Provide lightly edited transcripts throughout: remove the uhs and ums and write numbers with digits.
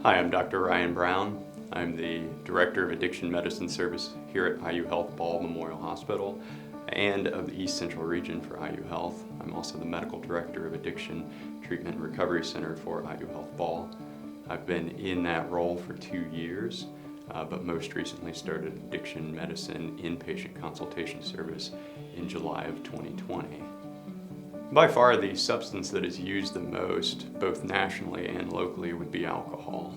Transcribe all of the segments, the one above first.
Hi, I'm Dr. Ryan Brown. I'm the Director of Addiction Medicine Service here at IU Health Ball Memorial Hospital and of the East Central Region for IU Health. I'm also the Medical Director of Addiction Treatment and Recovery Center for IU Health Ball. I've been in that role for 2 years, but most recently started addiction medicine inpatient consultation service in July of 2020. By far, the substance that is used the most, both nationally and locally, would be alcohol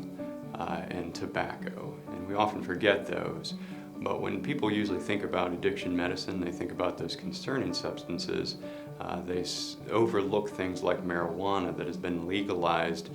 and tobacco. And we often forget those. But when people usually think about addiction medicine, they think about those concerning substances. They overlook things like marijuana that has been legalized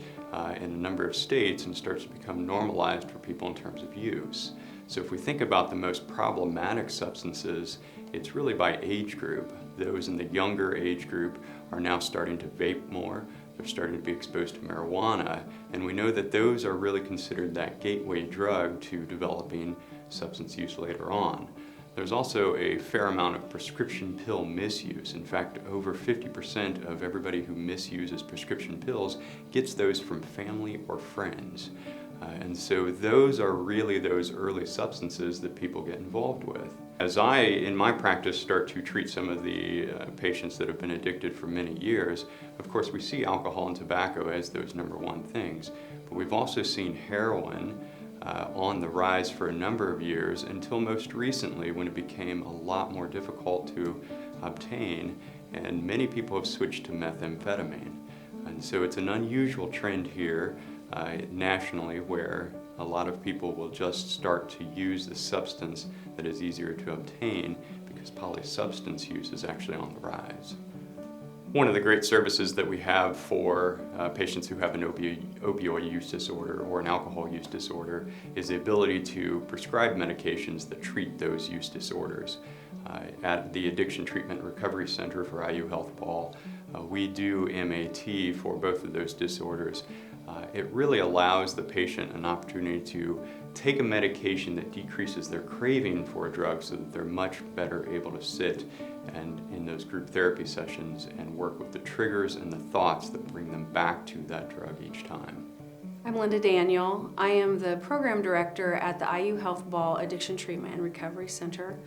in a number of states and starts to become normalized for people in terms of use. So if we think about the most problematic substances, it's really by age group. Those in the younger age group are now starting to vape more. They're starting to be exposed to marijuana, and we know that those are really considered that gateway drug to developing substance use later on. There's also a fair amount of prescription pill misuse. In fact, over 50% of everybody who misuses prescription pills gets those from family or friends. And so those are really those early substances that people get involved with. As I, in my practice, start to treat some of the patients that have been addicted for many years, of course we see alcohol and tobacco as those number one things. But we've also seen heroin on the rise for a number of years until most recently when it became a lot more difficult to obtain, and many people have switched to methamphetamine. And so it's an unusual trend here nationally where a lot of people will just start to use the substance that is easier to obtain because polysubstance use is actually on the rise. One of the great services that we have for patients who have an opioid use disorder or an alcohol use disorder is the ability to prescribe medications that treat those use disorders. At the Addiction Treatment Recovery Center for IU Health Ball, we do MAT for both of those disorders. It really allows the patient an opportunity to take a medication that decreases their craving for a drug so that they're much better able to sit and in those group therapy sessions and work with the triggers and the thoughts that bring them back to that drug each time. I'm Linda Daniel. I am the Program Director at the IU Health Ball Addiction Treatment and Recovery Center.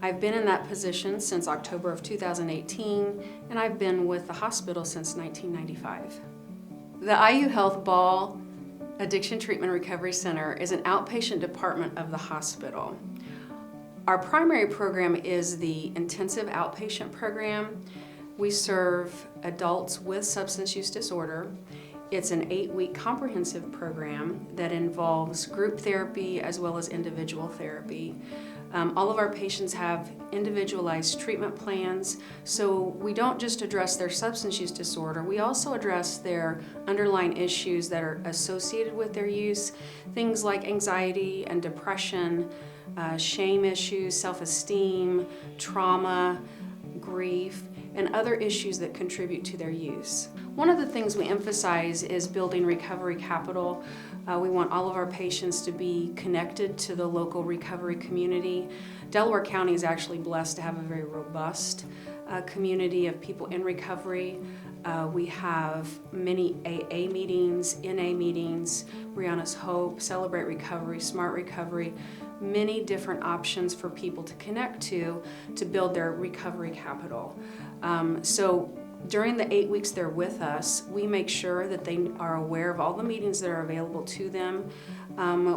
I've been in that position since October of 2018, and I've been with the hospital since 1995. The IU Health Ball Addiction Treatment and Recovery Center is an outpatient department of the hospital. Our primary program is the intensive outpatient program. We serve adults with substance use disorder. It's an 8-week comprehensive program that involves group therapy as well as individual therapy. All of our patients have individualized treatment plans, so we don't just address their substance use disorder, we also address their underlying issues that are associated with their use, things like anxiety and depression, shame issues, self-esteem, trauma, grief, and other issues that contribute to their use. One of the things we emphasize is building recovery capital. We want all of our patients to be connected to the local recovery community. Delaware County is actually blessed to have a very robust community of people in recovery. We have many AA meetings, NA meetings, Brianna's Hope, Celebrate Recovery, Smart Recovery, many different options for people to connect to build their recovery capital. So during the 8 weeks they're with us, we make sure that they are aware of all the meetings that are available to them.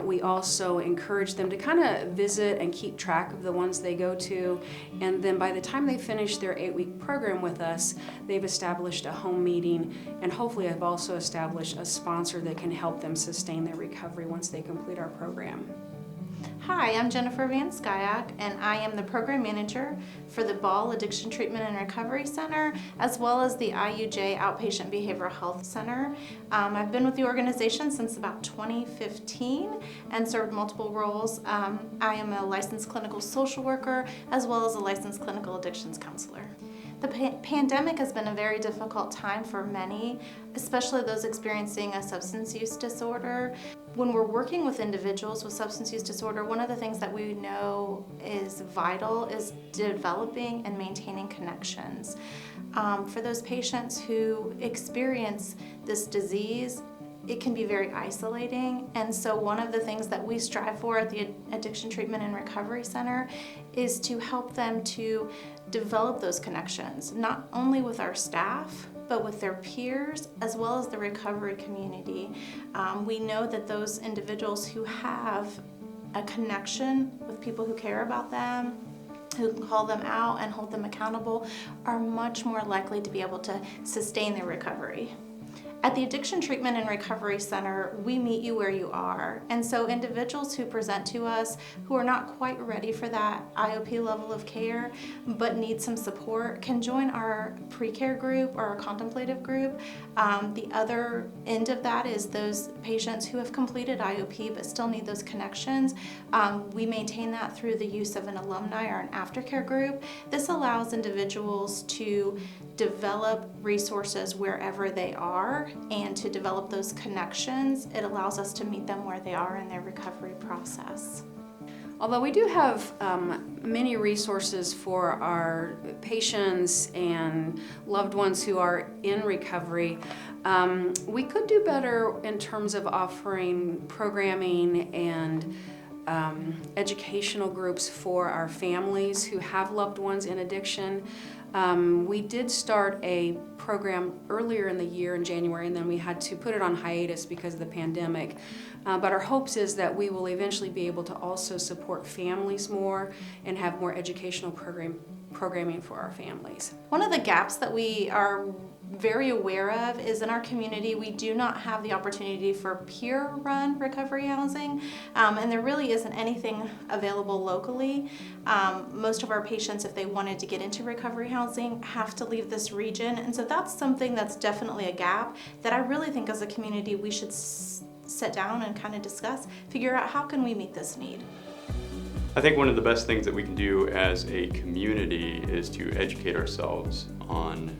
We also encourage them to kind of visit and keep track of the ones they go to, and then by the time they finish their 8-week program with us, they've established a home meeting, and hopefully have also established a sponsor that can help them sustain their recovery once they complete our program. Hi, I'm Jennifer Van Skyak, and I am the Program Manager for the Ball Addiction Treatment and Recovery Center, as well as the IUJ Outpatient Behavioral Health Center. I've been with the organization since about 2015 and served multiple roles. I am a licensed clinical social worker, as well as a licensed clinical addictions counselor. The pandemic has been a very difficult time for many, especially those experiencing a substance use disorder. When we're working with individuals with substance use disorder, one of the things that we know is vital is developing and maintaining connections. For those patients who experience this disease, it can be very isolating. And so one of the things that we strive for at the Addiction Treatment and Recovery Center is to help them to develop those connections, not only with our staff, but with their peers as well as the recovery community. We know that those individuals who have a connection with people who care about them, who can call them out and hold them accountable, are much more likely to be able to sustain their recovery. At the Addiction Treatment and Recovery Center, we meet you where you are. And so individuals who present to us who are not quite ready for that IOP level of care, but need some support, can join our pre-care group or our contemplative group. The other end of that is those patients who have completed IOP but still need those connections. We maintain that through the use of an alumni or an aftercare group. This allows individuals to develop resources wherever they are and to develop those connections. It allows us to meet them where they are in their recovery process. Although we do have many resources for our patients and loved ones who are in recovery, we could do better in terms of offering programming and educational groups for our families who have loved ones in addiction. We did start a program earlier in the year in January, and then we had to put it on hiatus because of the pandemic. But our hopes is that we will eventually be able to also support families more and have more educational programming for our families. One of the gaps that we are very aware of is in our community we do not have the opportunity for peer-run recovery housing, and there really isn't anything available locally. Most of our patients, if they wanted to get into recovery housing, have to leave this region, and so that's something that's definitely a gap that I really think as a community we should sit down and kind of discuss, figure out how can we meet this need. I think one of the best things that we can do as a community is to educate ourselves on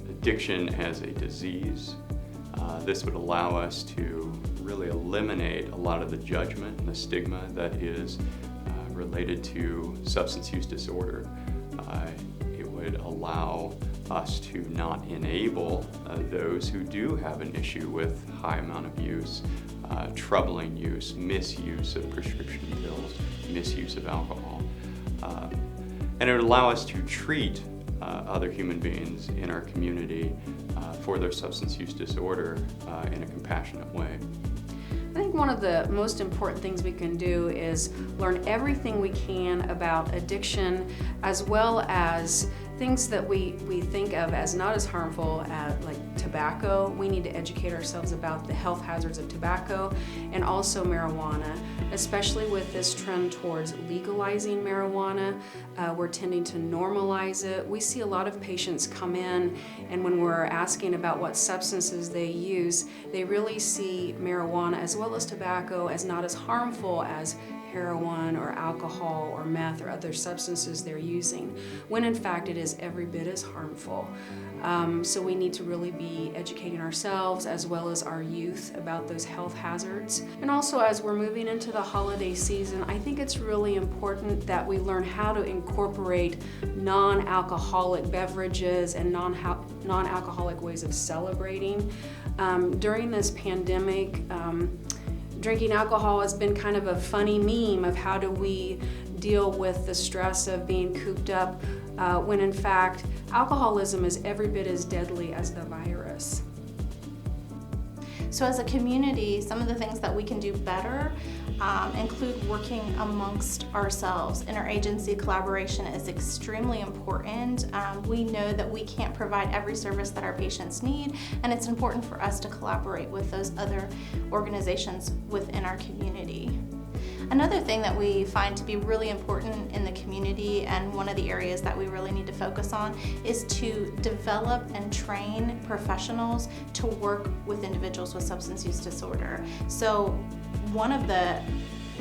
addiction as a disease. This would allow us to really eliminate a lot of the judgment and the stigma that is related to substance use disorder. It would allow us to not enable those who do have an issue with high amount of use, troubling use, misuse of prescription pills, misuse of alcohol. And it would allow us to treat other human beings in our community for their substance use disorder in a compassionate way. I think one of the most important things we can do is learn everything we can about addiction, as well as things that we think of as not as harmful as like tobacco. We need to educate ourselves about the health hazards of tobacco and also marijuana, especially with this trend towards legalizing marijuana. We're tending to normalize it. We see a lot of patients come in, and when we're asking about what substances they use, they really see marijuana as well as tobacco as not as harmful as heroin or alcohol or meth or other substances they're using, when in fact it is every bit as harmful. So we need to really be educating ourselves as well as our youth about those health hazards. And also, as we're moving into the holiday season, I think it's really important that we learn how to incorporate non-alcoholic beverages and non-alcoholic ways of celebrating. During this pandemic, drinking alcohol has been kind of a funny meme of how do we deal with the stress of being cooped up, when in fact alcoholism is every bit as deadly as the virus. So as a community, some of the things that we can do better include working amongst ourselves. Interagency collaboration is extremely important. We know that we can't provide every service that our patients need, and it's important for us to collaborate with those other organizations within our community. Another thing that we find to be really important in the community, and one of the areas that we really need to focus on, is to develop and train professionals to work with individuals with substance use disorder. So one of the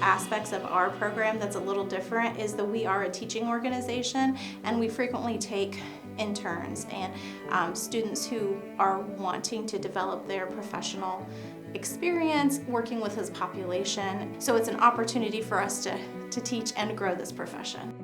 aspects of our program that's a little different is that we are a teaching organization, and we frequently take interns and students who are wanting to develop their professional experience working with this population. So it's an opportunity for us to teach and grow this profession.